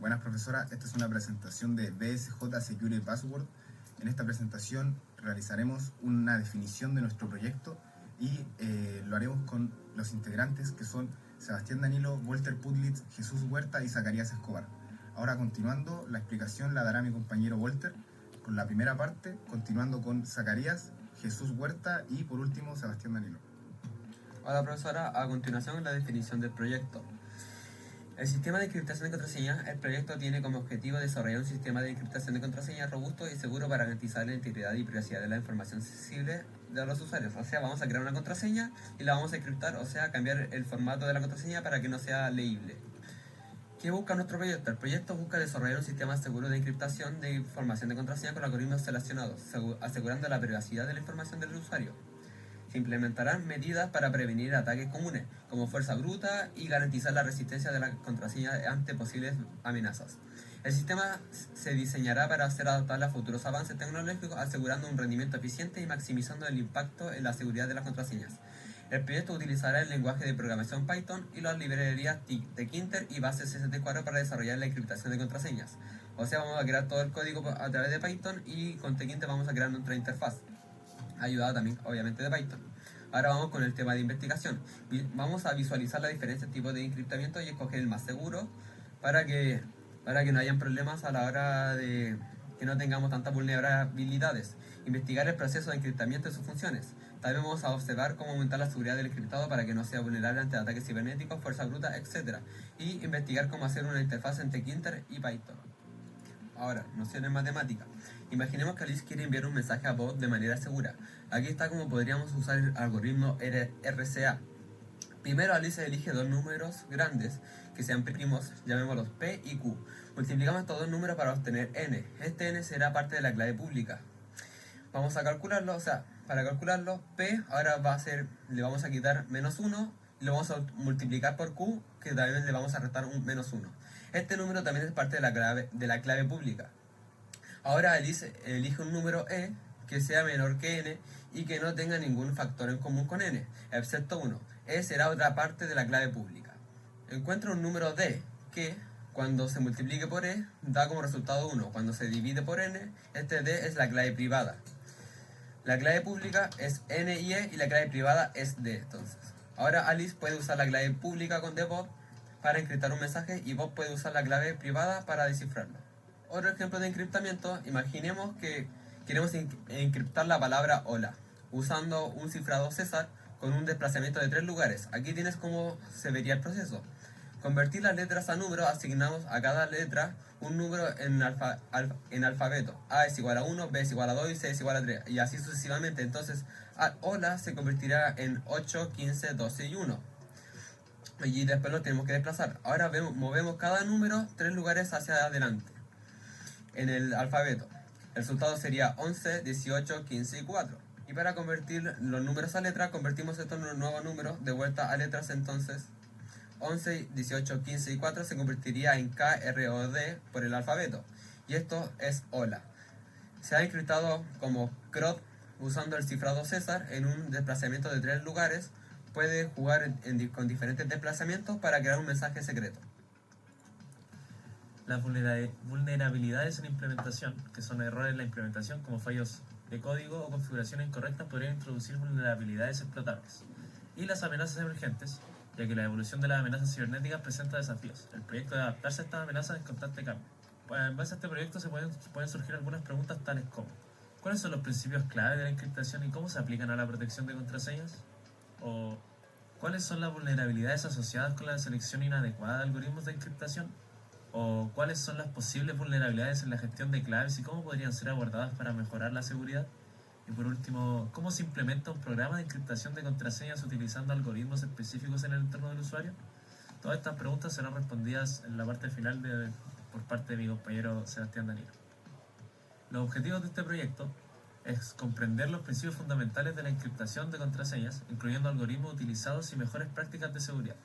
Buenas profesora, esta es una presentación de BSJ Security Password. En esta presentación realizaremos una definición de nuestro proyecto y lo haremos con los integrantes que son Sebastián Danilo, Walter Putlitz, Jesús Huerta y Zacarías Escobar. Ahora continuando, la explicación la dará mi compañero Walter con la primera parte, continuando con Zacarías, Jesús Huerta y por último Sebastián Danilo. Hola profesora, a continuación la definición del proyecto. El sistema de encriptación de contraseñas. El proyecto tiene como objetivo desarrollar un sistema de encriptación de contraseñas robusto y seguro para garantizar la integridad y privacidad de la información sensible de los usuarios. O sea, vamos a crear una contraseña y la vamos a encriptar, o sea, cambiar el formato de la contraseña para que no sea leíble. ¿Qué busca nuestro proyecto? El proyecto busca desarrollar un sistema seguro de encriptación de información de contraseña con algoritmos seleccionados, asegurando la privacidad de la información del usuario. Se implementarán medidas para prevenir ataques comunes, como fuerza bruta, y garantizar la resistencia de la contraseña ante posibles amenazas. El sistema se diseñará para ser adaptable a futuros avances tecnológicos, asegurando un rendimiento eficiente y maximizando el impacto en la seguridad de las contraseñas. El proyecto utilizará el lenguaje de programación Python y las librerías Tkinter y Base64 para desarrollar la encriptación de contraseñas. O sea, vamos a crear todo el código a través de Python y con Tkinter vamos a crear nuestra interfaz, ayudado también obviamente de Python. Ahora vamos con el tema de investigación. Vamos a visualizar la diferencia de tipos de encriptamiento y escoger el más seguro para que no hayan problemas a la hora de que no tengamos tantas vulnerabilidades. Investigar el proceso de encriptamiento y sus funciones. También vamos a observar cómo aumentar la seguridad del encriptado para que no sea vulnerable ante ataques cibernéticos, fuerza bruta, etc. Y investigar cómo hacer una interfaz entre Tkinter y Python. Ahora, nociones matemáticas. Imaginemos que Alice quiere enviar un mensaje a Bob de manera segura. Aquí está cómo podríamos usar el algoritmo RCA. Primero Alice elige dos números grandes que sean primos, llamémoslos P y Q. Multiplicamos estos dos números para obtener n. Este n será parte de la clave pública. Vamos a calcularlo, o sea, para calcularlo, P ahora va a ser, le vamos a quitar menos 1 y lo vamos a multiplicar por Q, que también le vamos a restar un menos 1. Este número también es parte de la clave pública. Ahora Alice elige un número E que sea menor que n y que no tenga ningún factor en común con n, excepto 1. E será otra parte de la clave pública. Encuentra un número D que, cuando se multiplique por E, da como resultado 1. Cuando se divide por n, este D es la clave privada. La clave pública es n y e y la clave privada es d. Entonces, ahora Alice puede usar la clave pública de Bob para encriptar un mensaje y Bob puede usar la clave privada para descifrarlo. Otro ejemplo de encriptamiento, imaginemos que queremos encriptar la palabra hola usando un cifrado César con un desplazamiento de 3 lugares. Aquí tienes cómo se vería el proceso. Convertir las letras a números, asignamos a cada letra un número en alfabeto. A es igual a 1, B es igual a 2 y C es igual a 3. Y así sucesivamente. Entonces, hola se convertirá en 8, 15, 12 y 1. Y después lo tenemos que desplazar. Ahora movemos cada número 3 lugares hacia adelante en el alfabeto. El resultado sería 11, 18, 15 y 4. Y para convertir los números a letras, convertimos estos nuevos números de vuelta a letras. Entonces 11, 18, 15 y 4 se convertiría en K, R o D por el alfabeto. Y esto es hola. Se ha encriptado como CROT usando el cifrado César en un desplazamiento de 3 lugares. Puede jugar con diferentes desplazamientos para crear un mensaje secreto. Las vulnerabilidades en implementación, que son errores en la implementación como fallos de código o configuraciones incorrectas, podrían introducir vulnerabilidades explotables. Y las amenazas emergentes, ya que la evolución de las amenazas cibernéticas presenta desafíos. El proyecto de adaptarse a estas amenazas es en constante cambio. Pues en base a este proyecto se pueden surgir algunas preguntas tales como: ¿cuáles son los principios clave de la encriptación y cómo se aplican a la protección de contraseñas? ¿O cuáles son las vulnerabilidades asociadas con la selección inadecuada de algoritmos de encriptación? ¿O cuáles son las posibles vulnerabilidades en la gestión de claves y cómo podrían ser abordadas para mejorar la seguridad? Y por último, ¿cómo se implementa un programa de encriptación de contraseñas utilizando algoritmos específicos en el entorno del usuario? Todas estas preguntas serán respondidas en la parte final por parte de mi compañero Sebastián Danilo. Los objetivos de este proyecto es comprender los principios fundamentales de la encriptación de contraseñas, incluyendo algoritmos utilizados y mejores prácticas de seguridad.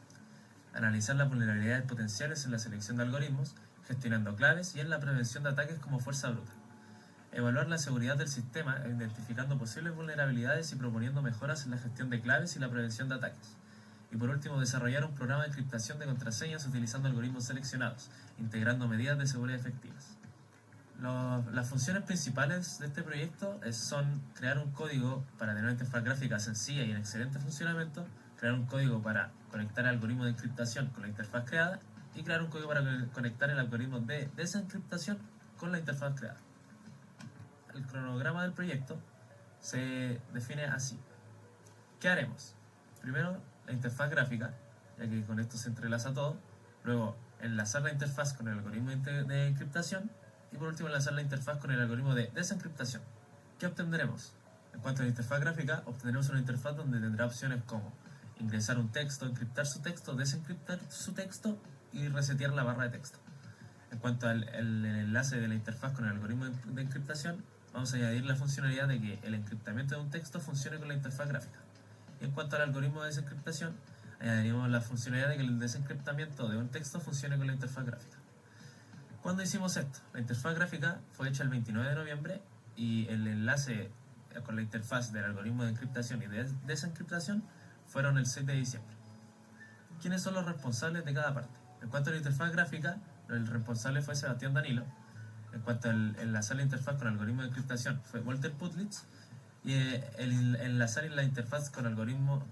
Analizar las vulnerabilidades potenciales en la selección de algoritmos, gestionando claves y en la prevención de ataques como fuerza bruta. Evaluar la seguridad del sistema, identificando posibles vulnerabilidades y proponiendo mejoras en la gestión de claves y la prevención de ataques. Y por último, desarrollar un programa de encriptación de contraseñas utilizando algoritmos seleccionados, integrando medidas de seguridad efectivas. Las funciones principales de este proyecto son crear un código para tener una interfaz gráfica sencilla y en excelente funcionamiento, crear un código para conectar el algoritmo de encriptación con la interfaz creada y crear un código para conectar el algoritmo de desencriptación con la interfaz creada. El cronograma del proyecto se define así. ¿Qué haremos? Primero, la interfaz gráfica, ya que con esto se entrelaza todo. Luego, enlazar la interfaz con el algoritmo de encriptación. Y por último, enlazar la interfaz con el algoritmo de desencriptación. ¿Qué obtendremos? En cuanto a la interfaz gráfica, obtendremos una interfaz donde tendrá opciones como ingresar un texto, encriptar su texto, desencriptar su texto y resetear la barra de texto. En cuanto al enlace de la interfaz con el algoritmo de encriptación, vamos a añadir la funcionalidad de que el encriptamiento de un texto funcione con la interfaz gráfica. Y en cuanto al algoritmo de desencriptación, añadiremos la funcionalidad de que el desencriptamiento de un texto funcione con la interfaz gráfica. ¿Cuándo hicimos esto? La interfaz gráfica fue hecha el 29 de noviembre y el enlace con la interfaz del algoritmo de encriptación y de desencriptación fueron el 6 de diciembre. ¿Quiénes son los responsables de cada parte? En cuanto a la interfaz gráfica, el responsable fue Sebastián Danilo. En cuanto al enlazar la interfaz con el algoritmo de encriptación fue Walter Putlitz. Y el enlazar la interfaz con el algoritmo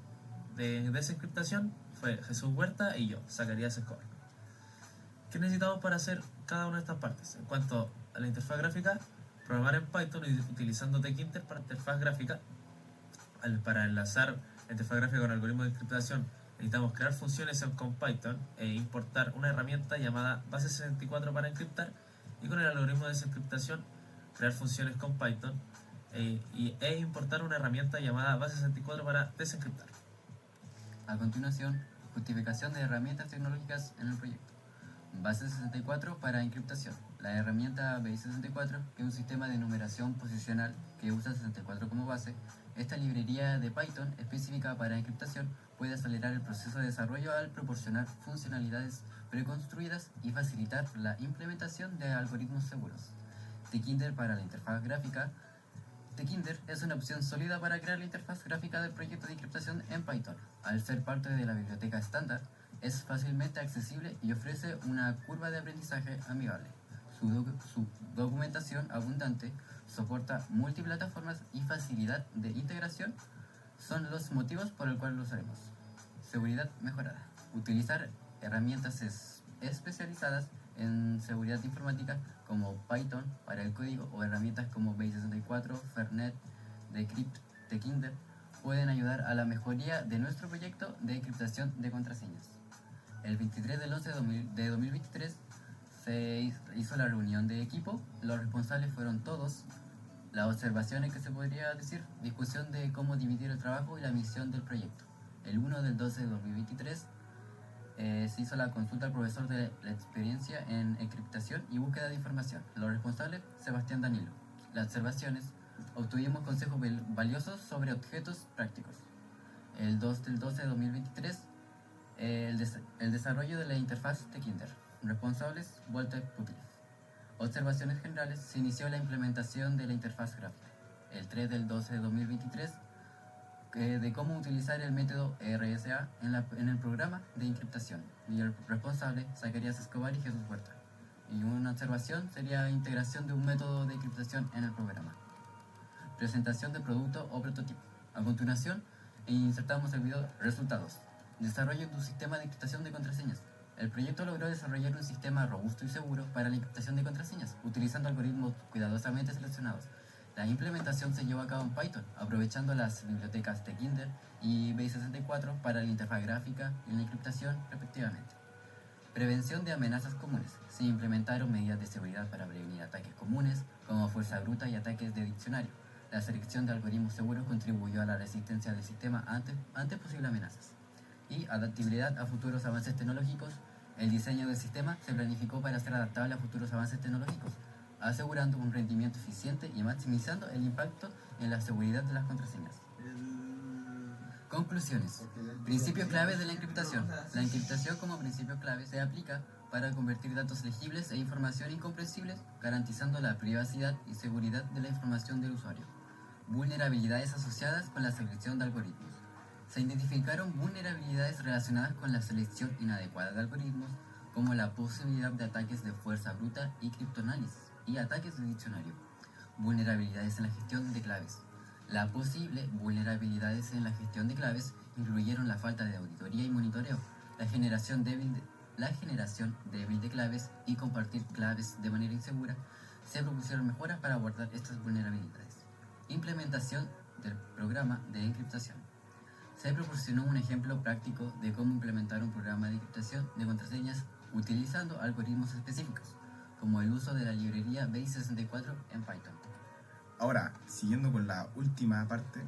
de desencriptación fue Jesús Huerta y yo, Zacarías Escobar. ¿Qué necesitamos para hacer cada una de estas partes? En cuanto a la interfaz gráfica, programar en Python utilizando Tkinter para interfaz gráfica. Para enlazar la interfaz gráfica con el algoritmo de encriptación, necesitamos crear funciones con Python e importar una herramienta llamada base64 para encriptar. Y con el algoritmo de desencriptación, crear funciones con Python e importar una herramienta llamada base64 para desencriptar. A continuación, justificación de herramientas tecnológicas en el proyecto. Base64 para encriptación. La herramienta Base64, que es un sistema de numeración posicional que usa 64 como base, esta librería de Python específica para encriptación puede acelerar el proceso de desarrollo al proporcionar funcionalidades preconstruidas y facilitar la implementación de algoritmos seguros. Tkinter para la interfaz gráfica. Tkinter es una opción sólida para crear la interfaz gráfica del proyecto de encriptación en Python. Al ser parte de la biblioteca estándar, es fácilmente accesible y ofrece una curva de aprendizaje amigable. Su documentación abundante, soporta multiplataformas y facilidad de integración son los motivos por el cual lo usaremos. Seguridad mejorada. Utilizar herramientas especializadas en seguridad informática como Python para el código o herramientas como Base64, Fernet, Decrypt, Tkinter pueden ayudar a la mejoría de nuestro proyecto de encriptación de contraseñas. El 23 del 11 de 2023 se hizo la reunión de equipo. Los responsables fueron todos. Las observaciones que se podría decir, discusión de cómo dividir el trabajo y la misión del proyecto. El 1 del 12 de 2023 se hizo la consulta al profesor de la experiencia en encriptación y búsqueda de información. Los responsables, Sebastián Danilo. Las observaciones, obtuvimos consejos valiosos sobre objetos prácticos. El 2 del 12 de 2023, el desarrollo de la interfaz Tkinter. Responsables, Walter Putlitz. Observaciones generales, se inició la implementación de la interfaz gráfica. El 3 del 12 de 2023, de cómo utilizar el método RSA en el programa de encriptación. Y el responsable, Zacarías Escobar y Jesús Huerta. Y una observación sería integración de un método de encriptación en el programa. Presentación de producto o prototipo. A continuación, insertamos el video resultados. Desarrollo de un sistema de encriptación de contraseñas. El proyecto logró desarrollar un sistema robusto y seguro para la encriptación de contraseñas, utilizando algoritmos cuidadosamente seleccionados. La implementación se llevó a cabo en Python, aprovechando las bibliotecas Tkinter y Base64 para la interfaz gráfica y la encriptación, respectivamente. Prevención de amenazas comunes. Se implementaron medidas de seguridad para prevenir ataques comunes, como fuerza bruta y ataques de diccionario. La selección de algoritmos seguros contribuyó a la resistencia del sistema ante posibles amenazas. Y adaptabilidad a futuros avances tecnológicos. El diseño del sistema se planificó para ser adaptable a futuros avances tecnológicos, asegurando un rendimiento eficiente y maximizando el impacto en la seguridad de las contraseñas. Conclusiones. Principios claves de la encriptación. La encriptación como principio clave se aplica para convertir datos legibles e información incomprensibles, garantizando la privacidad y seguridad de la información del usuario. Vulnerabilidades asociadas con la selección de algoritmos. Se identificaron vulnerabilidades relacionadas con la selección inadecuada de algoritmos, como la posibilidad de ataques de fuerza bruta y criptoanálisis, y ataques de diccionario. Vulnerabilidades en la gestión de claves. Las posibles vulnerabilidades en la gestión de claves incluyeron la falta de auditoría y monitoreo, la generación débil de claves y compartir claves de manera insegura. Se propusieron mejoras para abordar estas vulnerabilidades. Implementación del programa de encriptación. Se proporcionó un ejemplo práctico de cómo implementar un programa de encriptación de contraseñas utilizando algoritmos específicos, como el uso de la librería Base64 en Python. Ahora, siguiendo con la última parte,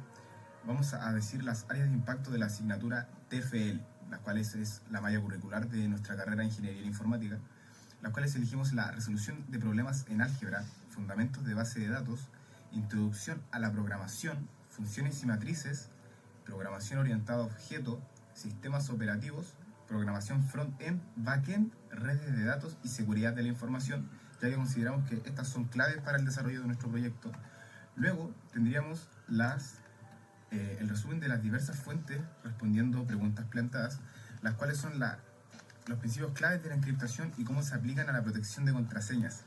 vamos a decir las áreas de impacto de la asignatura TFL, las cuales es la malla curricular de nuestra carrera de Ingeniería Informática, las cuales elegimos la resolución de problemas en álgebra, fundamentos de base de datos, introducción a la programación, funciones y matrices, programación orientada a objeto, sistemas operativos, programación front-end, back-end, redes de datos y seguridad de la información, ya que consideramos que estas son claves para el desarrollo de nuestro proyecto. Luego tendríamos el resumen de las diversas fuentes respondiendo preguntas planteadas, las cuales son los principios claves de la encriptación y cómo se aplican a la protección de contraseñas.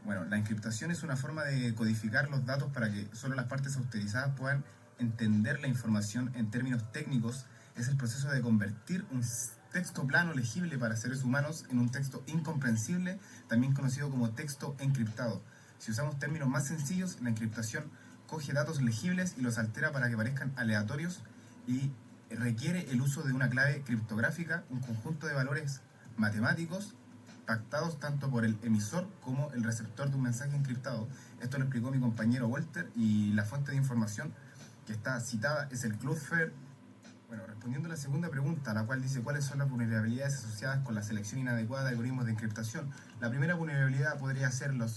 Bueno, la encriptación es una forma de codificar los datos para que solo las partes autorizadas puedan entender la información. En términos técnicos, es el proceso de convertir un texto plano legible para seres humanos en un texto incomprensible, también conocido como texto encriptado. Si usamos términos más sencillos, la encriptación coge datos legibles y los altera para que parezcan aleatorios y requiere el uso de una clave criptográfica, un conjunto de valores matemáticos pactados tanto por el emisor como el receptor de un mensaje encriptado. Esto lo explicó mi compañero Walter y la fuente de información que está citada es el Cloudflare. Bueno, respondiendo a la segunda pregunta, la cual dice cuáles son las vulnerabilidades asociadas con la selección inadecuada de algoritmos de encriptación. La primera vulnerabilidad podría ser la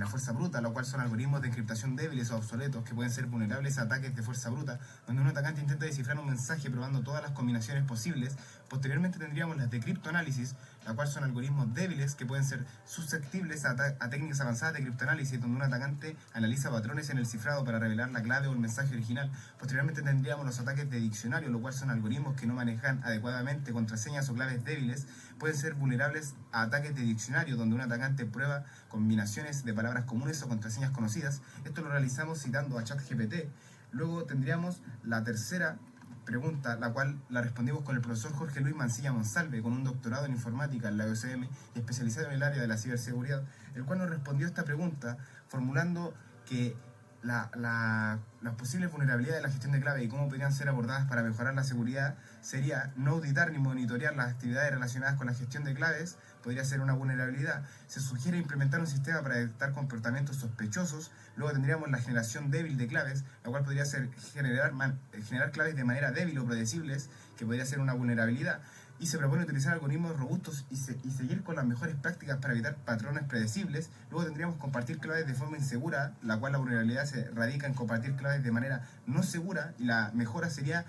fuerza bruta, lo cual son algoritmos de encriptación débiles o obsoletos que pueden ser vulnerables a ataques de fuerza bruta, donde un atacante intenta descifrar un mensaje probando todas las combinaciones posibles. Posteriormente tendríamos las de criptoanálisis, la cual son algoritmos débiles que pueden ser susceptibles a técnicas avanzadas de criptoanálisis, donde un atacante analiza patrones en el cifrado para revelar la clave o el mensaje original. Posteriormente tendríamos los ataques de diccionario, lo cual son algoritmos que no manejan adecuadamente contraseñas o claves débiles, pueden ser vulnerables a ataques de diccionario, donde un atacante prueba combinaciones de palabras comunes o contraseñas conocidas. Esto lo realizamos citando a ChatGPT. Luego tendríamos la tercera pregunta, la cual la respondimos con el profesor Jorge Luis Mancilla Monsalve, con un doctorado en informática en la USM y especializado en el área de la ciberseguridad, el cual nos respondió esta pregunta formulando que las posibles vulnerabilidades de la gestión de clave y cómo podrían ser abordadas para mejorar la seguridad sería no auditar ni monitorear las actividades relacionadas con la gestión de claves, podría ser una vulnerabilidad. Se sugiere implementar un sistema para detectar comportamientos sospechosos. Luego tendríamos la generación débil de claves, la cual podría ser generar claves de manera débil o predecibles, que podría ser una vulnerabilidad. Y se propone utilizar algoritmos robustos y seguir con las mejores prácticas para evitar patrones predecibles. Luego tendríamos compartir claves de forma insegura, la cual la vulnerabilidad se radica en compartir claves de manera no segura, y la mejora sería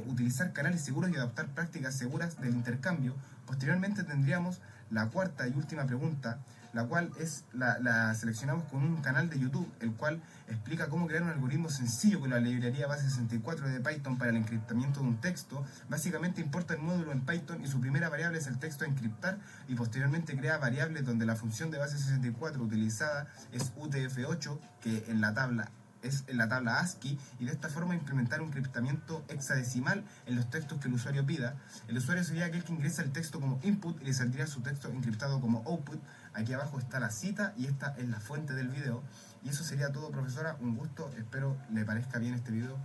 utilizar canales seguros y adoptar prácticas seguras del intercambio. Posteriormente tendríamos la cuarta y última pregunta, la cual la seleccionamos con un canal de YouTube, el cual explica cómo crear un algoritmo sencillo con la librería Base64 de Python para el encriptamiento de un texto. Básicamente importa el módulo en Python y su primera variable es el texto a encriptar, y posteriormente crea variables donde la función de Base64 utilizada es UTF-8, que en la tabla ASCII, y de esta forma implementar un encriptamiento hexadecimal en los textos que el usuario pida. El usuario sería aquel que ingresa el texto como input y le saldría su texto encriptado como output. Aquí abajo está la cita y esta es la fuente del video. Y eso sería todo, profesora. Un gusto, espero le parezca bien este video.